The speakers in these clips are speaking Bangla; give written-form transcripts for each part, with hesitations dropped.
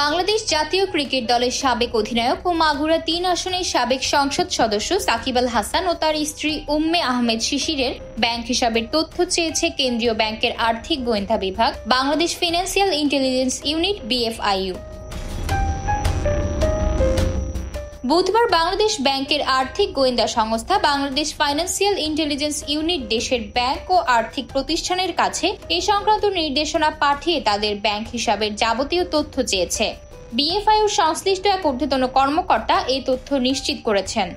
বাংলাদেশ জাতীয় ক্রিকেট দলের সাবেক অধিনায়ক ও মাগুরা ৩ আসনের সাবেক সংসদ সদস্য সাকিব আল হাসান ও তার স্ত্রী উম্মে আহমেদ শিশিরের ব্যাংক হিসাবের তথ্য চেয়েছে কেন্দ্রীয় ব্যাংকের আর্থিক গোয়েন্দা বিভাগ, Bangladesh financial intelligence unit BFIU। বুধবার বাংলাদেশ ব্যাংকের আর্থিক গোয়েন্দা সংস্থা বাংলাদেশ ফাইন্যান্সিয়াল ইন্টেলিজেন্স ইউনিট দেশের ব্যাংক ও আর্থিক প্রতিষ্ঠানের কাছে এ সংক্রান্ত নির্দেশনা পাঠিয়ে তাদের ব্যাংক হিসাবের যাবতীয় তথ্য চেয়েছে। BFIUর সংশ্লিষ্ট এক ঊর্ধ্বতন কর্মকর্তা এই তথ্য নিশ্চিত করেছেন।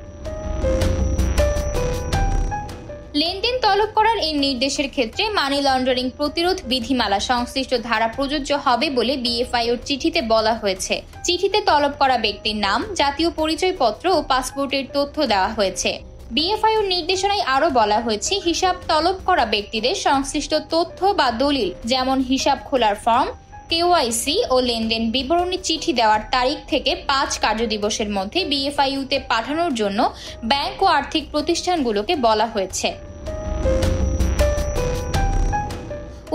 লেনদেন তলব করার এই নির্দেশের ক্ষেত্রে মানি লন্ডারিং প্রতিরোধ বিধিমালা সংশ্লিষ্ট ধারা প্রযোজ্য হবে বলে BFIUর চিঠিতে বলা হয়েছে। চিঠিতে তলব করা ব্যক্তির নাম, জাতীয় পরিচয়পত্র ও পাসপোর্টের তথ্য দেওয়া হয়েছে। BFIUর নির্দেশনায় আরও বলা হয়েছে, হিসাব তলব করা ব্যক্তিদের সংশ্লিষ্ট তথ্য বা দলিল যেমন হিসাব খোলার ফর্ম, KYC ও লেনদেন বিবরণী চিঠি দেওয়ার তারিখ থেকে 5 কার্যদিবসের মধ্যে BFIUতে পাঠানোর জন্য ব্যাংক ও আর্থিক প্রতিষ্ঠানগুলোকে বলা হয়েছে।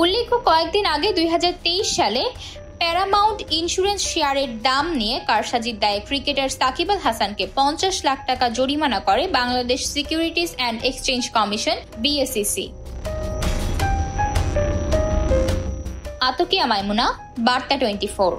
উল্লেখ্য, কয়েকদিন আগে 2023 সালে প্যারামাউন্ট ইন্স্যুরেন্স শেয়ারের দাম নিয়ে কারসাজির দায়ে ক্রিকেটার সাকিব আল হাসানকে 50 লাখ টাকা জরিমানা করে Bangladesh securities and exchange commission BSEC। আতকিয়া মাইমুনা, বার্তা 24।